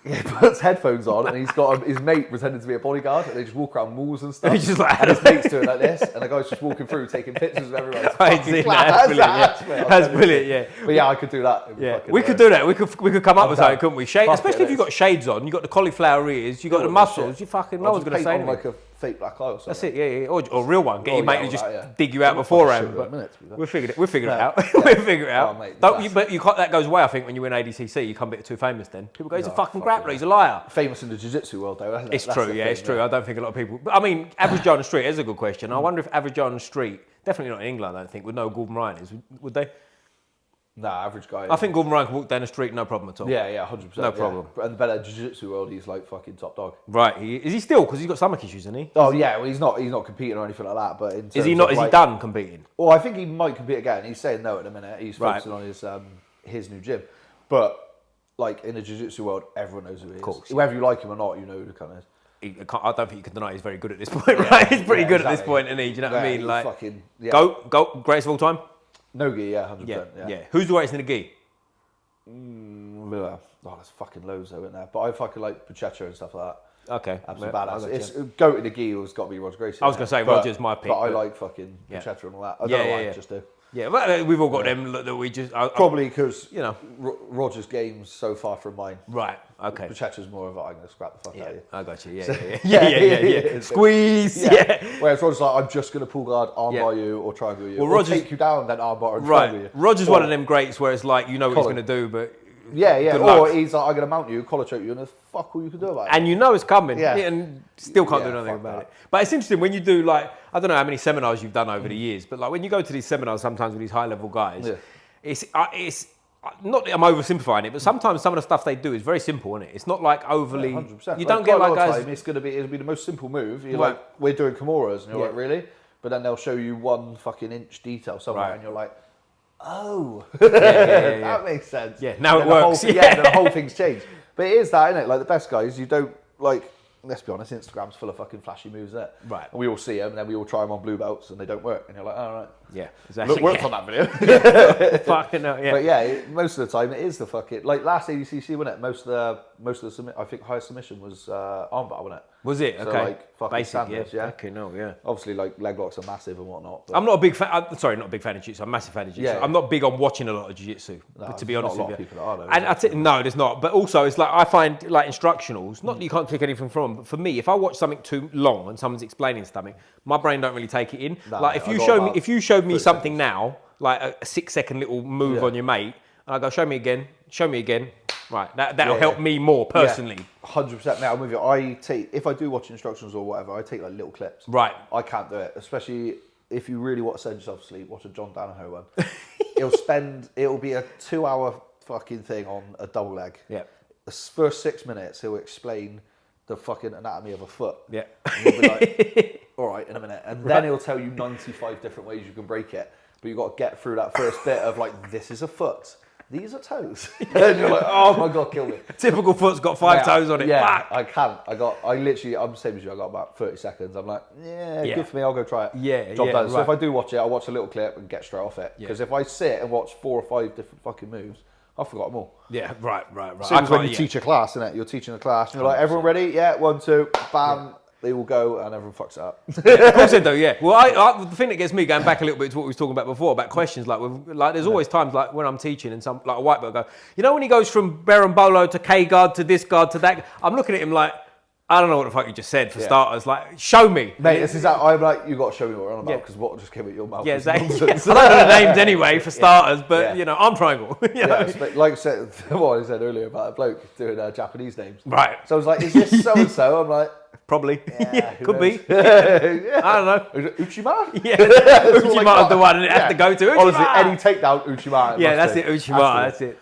He puts headphones on, and he's got his mate pretending to be a bodyguard, and they just walk around malls and stuff. He's just like, and his mate's doing like this, and the guy's just walking through, taking pictures of everyone. It's I've fucking seen class. that. That's brilliant. That's brilliant. Yeah. But yeah, I could do that. Yeah, we could do that. We could come up with something, couldn't we? Especially if you've got shades on, you've got the cauliflower ears, you've got the muscles. You fucking no one's going to say anything. Like a fake black eye or something. That's it. Yeah. Or a real one. Get your mate to just dig you out beforehand. We'll figure it out. We'll figure it out. But that goes away. I think when you win ADCC, you come a bit too famous. Then people go, he's a fucking grappler. He's a liar. Famous in the jiu-jitsu world, though. Isn't it? It's true. Yeah, it's true. I don't think a lot of people. But I mean, average Joe on the street is a good question. I wonder if average Joe on the street, definitely not in England, I don't think, would know who Gordon Ryan is. Would they? Nah, average guy. I think Gordon Ryan can walk down the street, no problem at all. Yeah, 100%. No problem. And but at jiu-jitsu world, he's like fucking top dog. Right. Is he still? Because he's got stomach issues, isn't he? Oh yeah, well, he's not competing or anything like that. But in is he not? Is he done competing? Well, I think he might compete again. He's saying no at the minute. He's focusing on his new gym. But like in the jiu-jitsu world, everyone knows who he is. Of course. Whether you like him or not, you know who the kind of is. I don't think you can deny he's very good at this point, right? He's pretty good at this point, isn't he? Do you know what I mean? Like, fucking, go, greatest of all time? No gi, 100%. Yeah. Who's the greatest in the gi? There's fucking loads though, isn't there? But I fucking like Pacheco and stuff like that. Okay. Absolutely badass. It's go to the gi has got to be Roger Gracie. I was going to say Roger's my pick. But I like fucking Pacheco and all that. I don't know why, I just do. Yeah, well, we've all got them that we just... Probably because, you know, Roger's game's so far from mine. Right, okay. Pacheco's more of I'm going to scrap the fuck out of you. I got you, yeah. Squeeze, Whereas Roger's like, I'm just going to pull guard, armbar you, or triangle you. Well, or take you down, then armbar and triangle you. Roger's one of them greats where it's like, you know what he's going to do, but... Yeah. Or he's like, I'm going to mount you, collar choke you, and there's fuck all you can do about it. And you know it's coming, and still can't do nothing about it. But it's interesting when you do like, I don't know how many seminars you've done over the years, but like when you go to these seminars sometimes with these high level guys, it's not that I'm oversimplifying it, but sometimes some of the stuff they do is very simple, isn't it? It's not like overly. 100%. You don't get like guys. Time, it'll be the most simple move. You're like, we're doing Kimuras, and you're like, really? But then they'll show you one fucking inch detail somewhere, and you're like, oh, that makes sense. Yeah, now it works. The whole thing's changed. But it is that, isn't it? Like the best guys, you don't like. Let's be honest, Instagram's full of fucking flashy moves, isn't it? Right. And we all see them, and then we all try them on blue belts, and they don't work. And you're like, all right. Yeah, exactly. Worked on that video. Fucking hell, yeah. But yeah, most of the time it is the fucking like last ADCC, wasn't it? Most of the I think highest submission was armbar, wasn't it? Was it? So Okay. like fucking Basic, standards, yeah. Okay, no, yeah. Obviously, like leg locks are massive and whatnot. But I'm not a big fan. Sorry, not a big fan of jiu-jitsu. I'm a massive fan of jiu-jitsu. Yeah. I'm not big on watching a lot of jiu-jitsu, to be honest not a lot with of you. people that are, though, And no, there's not. But also, it's like I find like instructionals. Not that you can't take anything from them, but for me, if I watch something too long and someone's explaining something, my brain don't really take it in. No, like if you showed me something now, like a 6-second little move on your mate, and I go, show me again. Right, that'll help me more personally. 100%. Mate, I'm with you. If I do watch instructions or whatever, I take like little clips. Right. I can't do it, especially if you really want to send yourself to sleep. Watch a John Danaher one. It'll be a 2-hour fucking thing on a double leg. Yeah. The first 6 minutes, he'll explain the fucking anatomy of a foot. Yeah. And you'll be like, all right, in a minute. And then he'll tell you 95 different ways you can break it. But you've got to get through that first bit of like, this is a foot. These are toes. And you're like, oh my God, kill me. Typical foot's got 5 toes on it. Yeah, Fuck. I can't. I'm the same as you. I got about 30 seconds. I'm like, good for me. I'll go try it. Yeah, Job done. right. So if I do watch it, I'll watch a little clip and get straight off it. Because if I sit and watch 4 or 5 different fucking moves, I've forgotten them all. Yeah, right. Same as when you teach a class, isn't it? You're teaching a class and you're like, everyone ready? Yeah, 1, 2, bam. Yeah. They will go and everyone fucks it up. Of course they do, yeah. Well, the thing that gets me going back a little bit to what we was talking about before, about questions, there's always times like when I'm teaching and some like a white belt go, you know when he goes from Berimbolo to K guard to this guard to that, I'm looking at him like, I don't know what the fuck you just said for starters. Like, show me. Mate, this is I'm like, you got to show me what we're on about because what just came out your mouth. Yeah, exactly. I don't know the names anyway for starters, but you know, I'm Triangle. Like I said, what I said earlier about a bloke doing Japanese names. Right. So I was like, is this so and so? I'm like, probably. Yeah, could be. I don't know. Is it Uchimata? Yeah. Uchimata's the one it had to go to. Uchimata. Honestly, any takedown, Uchimata. Yeah, that's it, Uchimata.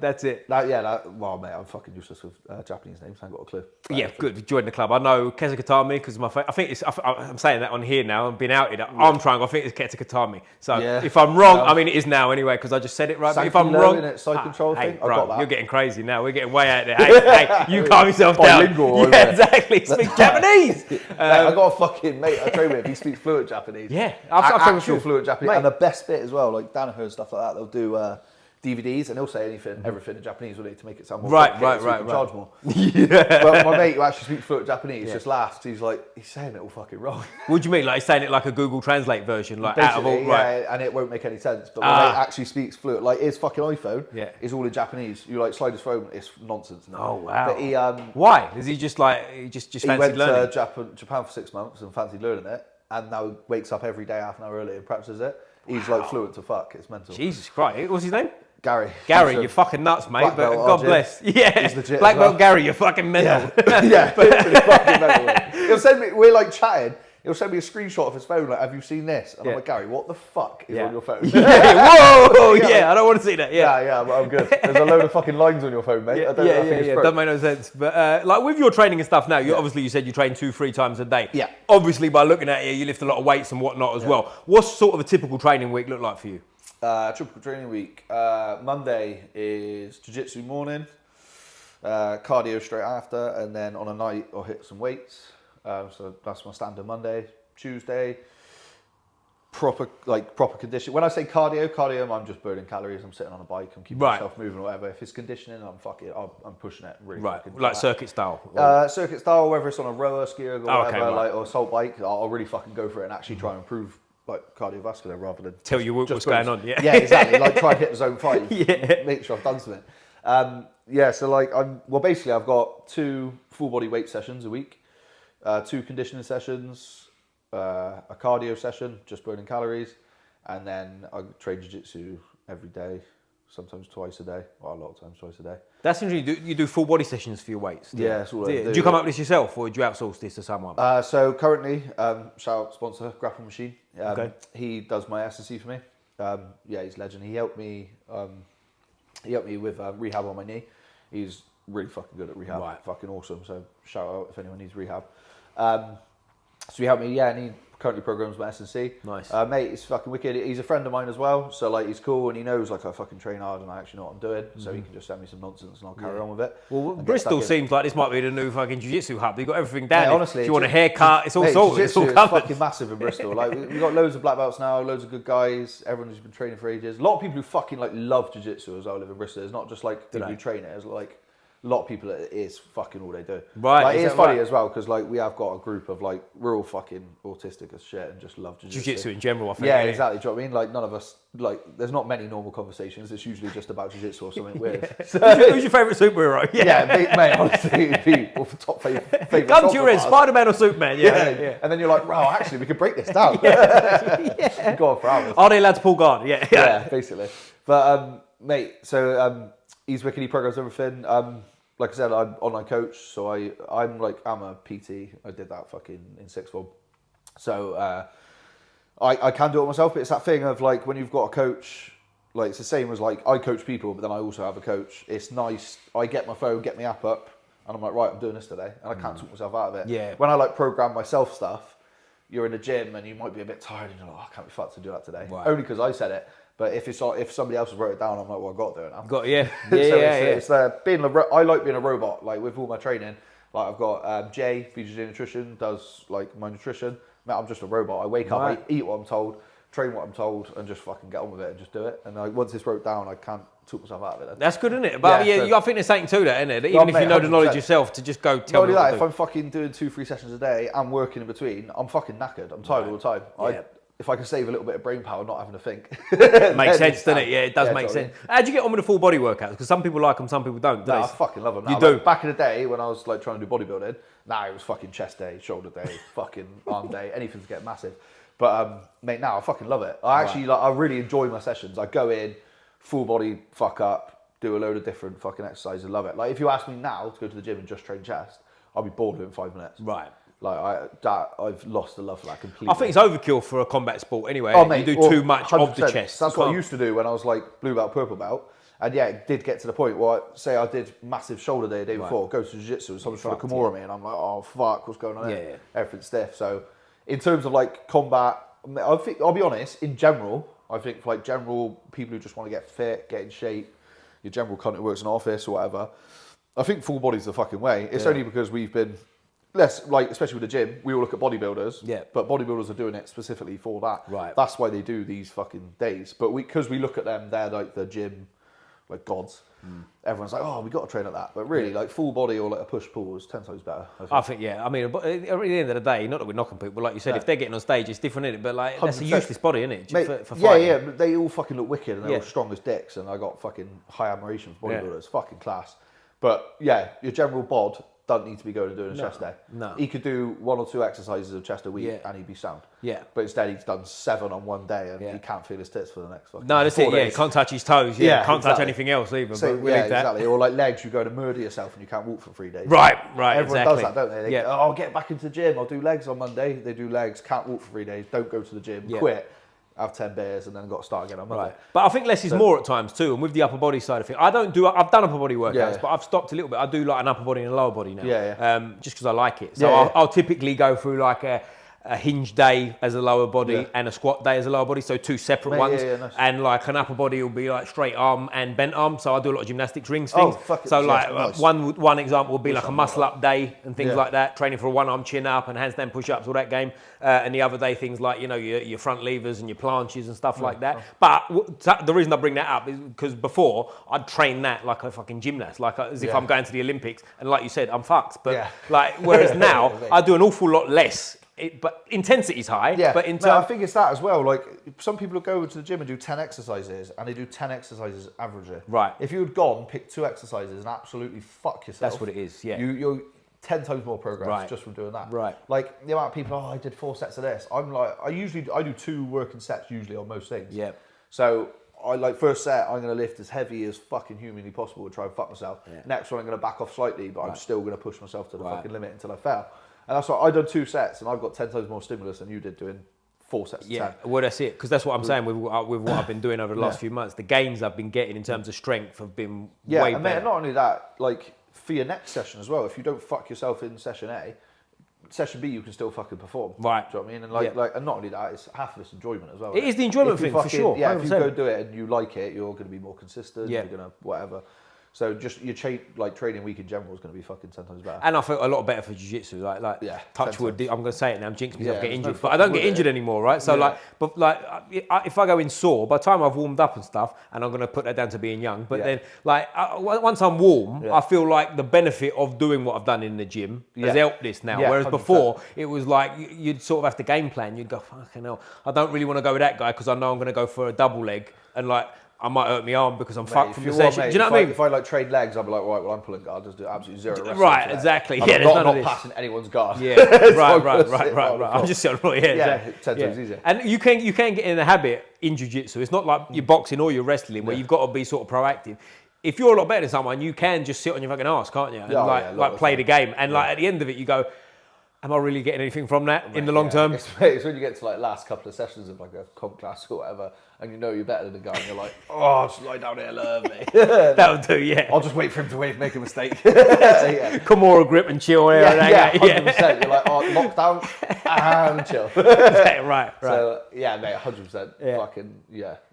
That's it. Well, mate, I'm fucking useless with Japanese names. I haven't got a clue. Yeah, good. Join the club. I know Kezakatami because I think it's. I'm saying that on here now. I'm being outed. I'm trying. I think it's Kezakatami. So if I'm wrong, I mean it is now anyway because I just said it right. But if I'm wrong, side control thing. Hey, bro, you're getting crazy now. We're getting way out there. Hey, you calm yourself down. Yeah, exactly. Speak Japanese. I got a fucking mate I train with. He speaks fluent Japanese. Yeah, I've actual fluent Japanese. Mate. And the best bit as well, like Danaher and stuff like that. They'll do. DVDs and he'll say everything in Japanese with it to make it sound more right. Charge more. Yeah. But my mate who actually speaks fluent Japanese just laughs. He's like, he's saying it all fucking wrong. What do you mean? Like he's saying it like a Google Translate version, like basically, out of all right? And it won't make any sense. But my mate actually speaks fluent. Like his fucking iPhone is all in Japanese. You like slide his phone, it's nonsense. Oh wow. But he why? Is he just like he just fancied learning? He went to Japan for 6 months and fancied learning it, and now wakes up every day half an hour early and practices it. He's like fluent to fuck. It's mental. Jesus Christ. What's his name? Gary, you're fucking nuts, mate. But God bless. Yeah, he's legit. Black belt Gary, you're fucking mental. Yeah, pretty fucking mental. He'll send me. We're like chatting. He'll send me a screenshot of his phone. Like, have you seen this? And I'm like, Gary, what the fuck is on your phone? Whoa, I don't want to see that. Yeah, but I'm good. There's a load of fucking lines on your phone, mate. Yeah. Doesn't make no sense. But like with your training and stuff now, obviously you said you train 2-3 times a day. Yeah. Obviously, by looking at you lift a lot of weights and whatnot as well. What's sort of a typical training week look like for you? Typical training week. Monday is jiu-jitsu morning, cardio straight after, and then on a night I'll hit some weights. So that's my standard Monday. Tuesday, proper condition. When I say cardio, I'm just burning calories. I'm sitting on a bike. I'm keeping myself moving or whatever. If it's conditioning, I'm pushing it really. Right, like circuit style. Circuit style, whether it's on a rower, skier, or whatever, or assault bike, I'll really fucking go for it and actually try and improve like cardiovascular rather than tell you what's going on. Yeah, exactly. Like try and hit the zone 5. Make sure I've done something. So like basically I've got 2 full body weight sessions a week, 2 conditioning sessions, a cardio session, just burning calories, and then I train jiu-jitsu every day, sometimes twice a day, or a lot of times twice a day. That's interesting. You do full body sessions for your weights? Yeah, that's all I do. Do you come up with this yourself, or do you outsource this to someone? So currently, shout out sponsor, Grapple Machine. Okay. He does my S&C for me. He's a legend. He helped me He helped me with rehab on my knee. He's really fucking good at rehab. Right. Fucking awesome. So shout out if anyone needs rehab. So he helped me, and he currently programs my S&C. Nice. Mate, he's fucking wicked. He's a friend of mine as well, so like he's cool, and he knows like I fucking train hard and I actually know what I'm doing, so he can just send me some nonsense and I'll carry on with it. Well, Bristol seems like this might be the new fucking Jiu Jitsu hub. They've got everything down. Mate, honestly, if you want a haircut, it's all sorted. It's all Jiu-Jitsu covered. is fucking massive in Bristol. Like we've got loads of black belts now, loads of good guys. Everyone who's been training for ages. A lot of people who fucking like love Jiu Jitsu as well live in Bristol. It's not just like people who train it. It's like a lot of people, it is fucking all they do. Right. Like, it's funny as well because like we have got a group of like we're all fucking autistic as shit and just love Jiu-Jitsu. Jiu-Jitsu in general, I think. Yeah, exactly. Do you know what I mean? Like none of us, like there's not many normal conversations. It's usually just about Jiu-Jitsu or something weird. So, who's your favourite superhero? yeah, mate, honestly, it'd be all the top favourite. Come to your head, Spider-Man or Superman. Yeah. And then you're like, wow, actually we could break this down. Go on for hours. Are they allowed to pull guard? Yeah, basically. But mate, so he's wicked. He programs everything. Like I said, I'm online coach, so I'm a PT. I did that fucking in sixth form. So I can do it myself, but it's that thing of like when you've got a coach, like it's the same as like I coach people, but then I also have a coach. It's nice. I get my phone, get my app up, and I'm like, right, I'm doing this today, and I can't talk myself out of it. Yeah. When I like program myself stuff, you're in the gym and you might be a bit tired, and you're like, oh, I can't be fucked to do that today. Right. Only because I said it. But if somebody else has wrote it down, I'm like, well, I've got to do it now. I like being a robot. Like with all my training, like I've got Jay, BJJ Nutrition, does like my nutrition. Mate, I'm just a robot. I wake up, I eat what I'm told, train what I'm told, and just fucking get on with it and just do it. And like once it's wrote down, I can't talk myself out of it. Then. That's good, isn't it? But I think there's something to that, isn't it? Even if you know the knowledge yourself, to just go tell me what to do. If I'm fucking doing 2-3 sessions a day and working in between, I'm fucking knackered. I'm tired all the time. Yeah. If I can save a little bit of brain power, not having to think. Makes sense, doesn't it? Yeah, it does make sense. How do you get on with the full body workouts? Because some people like them, some people don't. I fucking love them now. You do? Like, back in the day when I was like trying to do bodybuilding, it was fucking chest day, shoulder day, fucking arm day, anything to get massive. But mate, now I fucking love it. I really enjoy my sessions. I go in, full body, fuck up, do a load of different fucking exercises. I love it. Like if you ask me now to go to the gym and just train chest, I'll be bored within 5 minutes. Right. Like I've lost the love for that completely. I think it's overkill for a combat sport anyway. Mate, you do too much of the chest. That's what I used to do when I was like blue belt, purple belt. And yeah, it did get to the point where, say I did massive shoulder day the day before, go to Jiu-Jitsu and someone's trying to Kimura me and I'm like, oh fuck, what's going on here? Everything's stiff. So in terms of like combat, I think, I'll be honest, in general, I think for like general people who just want to get fit, get in shape, your general cunt who works in an office or whatever, I think full body's the fucking way. It's only because we've been less, like, especially with the gym, we all look at bodybuilders, but bodybuilders are doing it specifically for that. Right. That's why they do these fucking days. But because we look at them, they're like the gym, like gods. Everyone's like, oh, we got to train at that. But really, like full body or like a push-pull is 10 times better. I think, I mean, at the end of the day, not that we're knocking people, but like you said, if they're getting on stage, it's different, isn't it? But like, that's a 100%. useless body, isn't it? Mate, for fighting. yeah, but they all fucking look wicked and they're all strong as dicks. And I got fucking high admiration for bodybuilders. Fucking class. But yeah, your general bod don't need to be going and doing a chest day. No. He could do 1 or 2 exercises of chest a week and he'd be sound. Yeah. But instead he's done 7 on one day and he can't feel his tits for the next fucking No, that's 4 it, days. can't touch his toes, can't touch anything else either. So, but we'll leave that. exactly. Or like legs, you go to murder yourself and you can't walk for 3 days. Right, Everyone exactly. does that, don't they? I'll get back into the gym, I'll do legs on Monday. They do legs, can't walk for 3 days, don't go to the gym, quit. Have 10 beers and then got to start again on Monday. Right. But I think less is more at times too, and with the upper body side of it. I've done upper body workouts, but I've stopped a little bit. I do like an upper body and a lower body now. Just because I like it. So I'll typically go through like a hinge day as a lower body and a squat day as a lower body, so 2 separate ones. Nice. And like an upper body will be like straight arm and bent arm. So I do a lot of gymnastics rings things. So like one example would be like a muscle up day and things like that, training for a 1 arm chin up and handstand push ups, all that game. And the other day things like your front levers and your planches and stuff like that. But the reason I bring that up is because before I'd train that like a fucking gymnast, like as if I'm going to the Olympics. And like you said, I'm fucked. But like whereas now I do an awful lot less. But intensity's high. Yeah, but I think it's that as well. Like some people go to the gym and do 10 exercises, and they do 10 exercises averagely. Right. If you had gone, pick 2 exercises, and absolutely fuck yourself. That's what it is. Yeah. You're 10 times more progress just from doing that. Right. Like the amount of people, I did 4 sets of this. I'm like, I do 2 working sets usually on most things. Yeah. So I like first set, I'm going to lift as heavy as fucking humanly possible and try and fuck myself. Yeah. Next one, I'm going to back off slightly, but I'm still going to push myself to the fucking limit until I fail. And that's why I've done 2 sets and I've got 10 times more stimulus than you did doing 4 sets of 10. Well, that's it. Because that's what I'm saying with what I've been doing over the last few months. The gains I've been getting in terms of strength have been way better. Mate, not only that, like for your next session as well, if you don't fuck yourself in session A, session B you can still fucking perform. Right. Do you know what I mean? And and not only that, it's half of it's enjoyment as well. It is the enjoyment thing, for sure. Yeah, if you go do it and you like it, you're going to be more consistent. Yeah. You're going to whatever. So just your training week in general is going to be fucking 10 times better. And I feel a lot better for jiu-jitsu. Like touch wood. I'm going to say it now. I'm jinxing myself, get injured, but I don't get injured anymore, right? So if I go in sore, by the time I've warmed up and stuff, and I'm going to put that down to being young, but then once I'm warm, I feel like the benefit of doing what I've done in the gym has helped this now. Whereas 100%. Before it was like you'd sort of have to game plan. You'd go, fucking hell, I don't really want to go with that guy because I know I'm going to go for a double leg and like. I might hurt my arm because I'm fucked from the session. Do you know what I mean? If I like trade legs, I'll be like, right, well, I'm pulling guard, just do absolutely zero wrestling. Right, exactly. I'm not passing anyone's guard. Yeah, right. I'm just saying, exactly. 10 times easier. And you can get in the habit in jiu-jitsu. It's not like you're boxing or you're wrestling where you've got to be sort of proactive. If you're a lot better than someone, you can just sit on your fucking ass, can't you? And play the game. And like at the end of it, you go, am I really getting anything from that in the long term? It's when you get to like last couple of sessions of like a comp class or whatever, and you know you're better than the guy, and you're like, oh, just lie down here, love me. That'll do, yeah. I'll just wait for him to make a mistake. Kimura grip and chill. 100%. You're like, oh, lockdown and chill. right. So yeah, mate, 100%. Fucking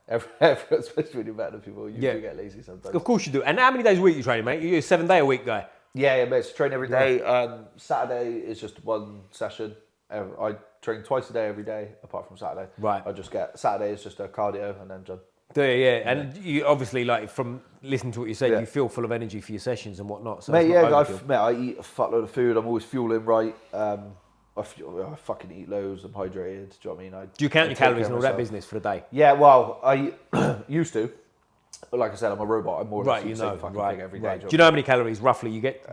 especially when you're better than people, you do get lazy sometimes. Of course you do. And how many days a week you training, mate? You're a 7-day-a-week guy. Yeah, mate. So train every day. Saturday is just one session. I train twice a day every day, apart from Saturday. Right. I just get Saturday is just a cardio and then done. And you obviously, like, from listening to what you said, you feel full of energy for your sessions and whatnot. So mate, I eat a fuckload of food. I'm always fueling right. I fucking eat loads. I'm hydrated. Do you know what I mean? Do you count your calories and all that business for the day? Yeah, well, I used to. But like I said, I'm a robot. I'm more or less the same fucking thing every day. Do you know how many calories roughly you get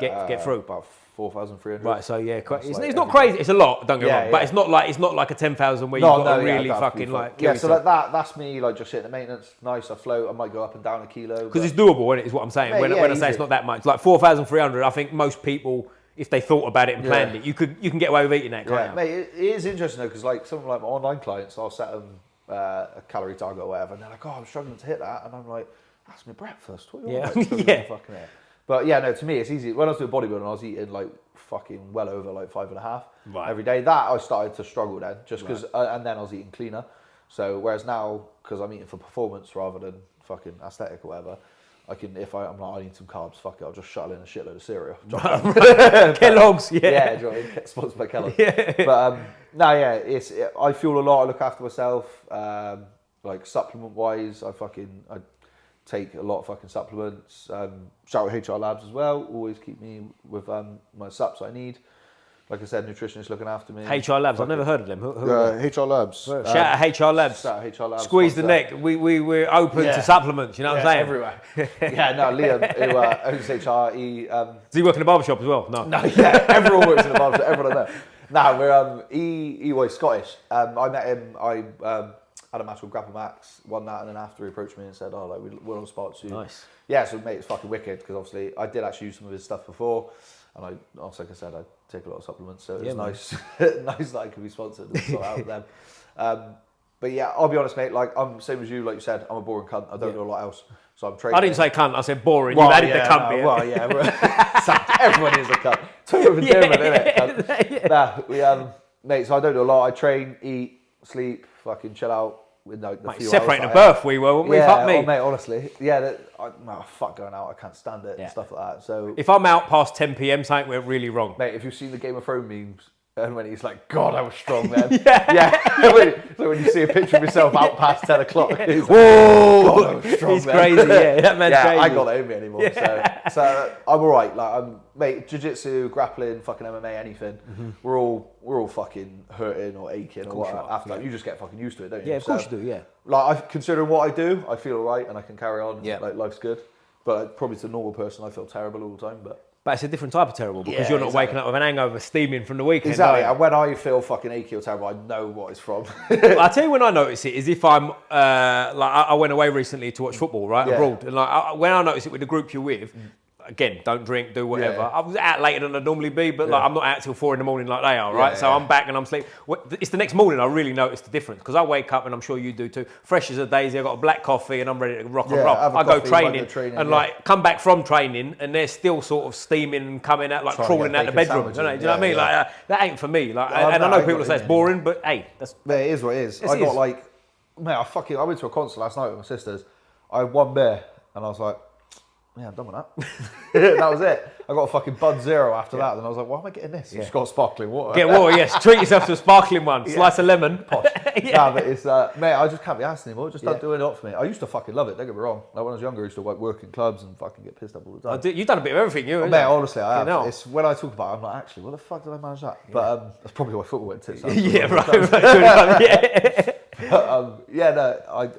through? About 4,300. Right, so it's not crazy. It's a lot. Don't get me wrong, but it's not like a 10,000 where you've got to really fucking like. Yeah, so like that's me like just hitting the maintenance. Nice, I float. I might go up and down a kilo. Because it's doable, isn't it? Is what I'm saying. When I say it's not that much, like 4,300, I think most people, if they thought about it and planned it, you can get away with eating that. Yeah, mate, it is interesting though because like some of like my online clients, I'll set them a calorie target or whatever, and they're like, oh, I'm struggling to hit that, and I'm like. That's my breakfast. What are you fucking it? But yeah, no, to me it's easy. When I was doing bodybuilding, I was eating like fucking well over like 5.5 every day. That I started to struggle then, just because, and then I was eating cleaner. So whereas now, because I'm eating for performance rather than fucking aesthetic or whatever, I can I'm like, I need some carbs. Fuck it, I'll just shuttle in a shitload of cereal. Kellogg's, yeah. Do you know what I mean? Sponsored by Kellogg's. But I fuel a lot. I look after myself. Like supplement wise, I take a lot of fucking supplements. Shout out HR Labs as well. Always keep me with my sups I need. Like I said, nutritionists looking after me. HR Labs, I've never heard of them. Who HR Labs. Shout out HR Labs. Shout out HR Labs. Squeeze the neck. We're open to supplements, you know what I'm saying? Everywhere. Liam, who owns HR, does he work in a barbershop as well? No, everyone works in a barbershop, everyone I know. He was Scottish. I met him, had a match with Grapple Max, won that, and then after he approached me and said, oh, like, we're on spot soon. Nice. Yeah, so mate, it's fucking wicked, because obviously I did actually use some of his stuff before, and like I said, I take a lot of supplements, so it's nice that I could be sponsored and sort out with them. But yeah, I'll be honest, mate, like, I'm same as you, like you said, I'm a boring cunt, I don't do a lot else, so I'm training. I didn't say cunt, I said boring, you added the cunt bit. Well, yeah, everyone is a cunt. Two of a different, innit? Mate, so I don't do a lot, I train, eat, sleep, fucking chill out. With like the few separating the birth, we were, weren't we? Fuck me. Oh, mate, honestly. Yeah, fuck going out, I can't stand it and stuff like that. So if I'm out past 10 p.m, something went really wrong. Mate, if you've seen the Game of Thrones memes, and when he's like, God, I was strong then. So when you see a picture of yourself out past 10 o'clock, he's like, whoa, God, I was strong he's crazy, that man's crazy. I got that in me anymore. So I'm alright. Like, mate, jiu-jitsu, grappling, fucking MMA, anything. We're all fucking hurting or aching or whatever. After that, you just get fucking used to it, don't you? Yeah, of course you do, yeah. Like, considering what I do, I feel alright and I can carry on. Yeah. Like, life's good. But probably to a normal person, I feel terrible all the time, but it's a different type of terrible because you're not waking up with an hangover steaming from the weekend. Exactly, and when I feel fucking achy or terrible, I know what it's from. I'll tell you when I notice it is if I'm, like I went away recently to watch football, right, abroad. And like when I notice it with the group you're with, again, don't drink, do whatever. Yeah. I was out later than I'd normally be, but like I'm not out till 4 a.m. like they are, right? So I'm back and I'm sleeping. It's the next morning I really noticed the difference because I wake up and I'm sure you do too. Fresh as a daisy, I got a black coffee and I'm ready to rock and roll. I go training and like come back from training and they're still sort of steaming and coming out like crawling out the bedroom. Do you know what I mean? Like that ain't for me. Like, and I know people say it's boring, but hey, that's. It is what it is. I got like, man, I went to a concert last night with my sisters. I had one beer and I was like, yeah, I'm done with that. That was it. I got a fucking Bud Zero after that. Then I was like, why am I getting this? Just got sparkling water. Get water, yes. Treat yourself to a sparkling one. Slice of lemon. Posh. Nah, but it's, mate, I just can't be asked anymore. It just don't do it up for me. I used to fucking love it, don't get me wrong. Like when I was younger, I used to like work in clubs and fucking get pissed up all the time. You've done a bit of everything, you mate, honestly, I have. It's when I talk about it, I'm like, actually, what the fuck did I manage that? But that's probably why football went tits up. I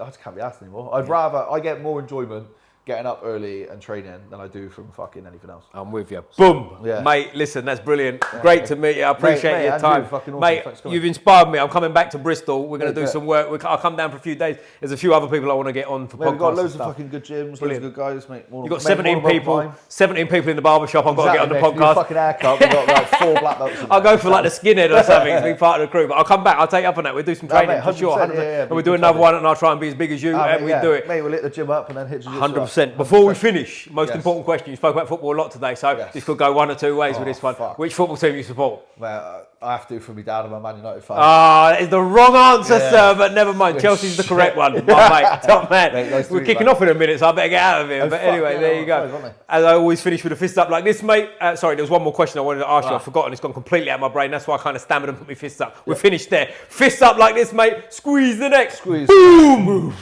just can't be asked anymore. I get more enjoyment getting up early and training than I do from fucking anything else. I'm with you. Boom. Yeah. Mate, listen, that's brilliant. Great to meet you. I appreciate your time. Awesome. Mate, you've inspired me. I'm coming back to Bristol. We're going to do some work. I'll come down for a few days. There's a few other people I want to get on for podcasts. We've got loads of fucking good gyms, loads of good guys, mate. You've got 17 people. 17 people in the barber shop. I've got to get on the podcast. Fucking haircut. We've got like 4 black belts. I'll go for like the skinhead or something to be part of the crew. But I'll come back. I'll take you up on that. We'll do some training for sure. 100%. And we'll do another one and I'll try and be as big as you and we'll do it. Mate, we'll hit the gym up and then hit jiu-jitsu. 100%. Before we finish, most important question. You spoke about football a lot today, so this could go one or two ways with this one. Which football team you support? Well, I have to for my dad. I'm a Man United fan. That is the wrong answer, sir, but never mind. Chelsea's the correct one. My mate, top man. Mate, we're kicking off in a minute, so I better get out of here. But anyway, there you go. As I always finish with a fist up like this, mate. Sorry, there was one more question I wanted to ask you. I've forgotten. It's gone completely out of my brain. That's why I kind of stammered and put my fists up. We're finished there. Fists up like this, mate. Squeeze the neck. Squeeze. Boom.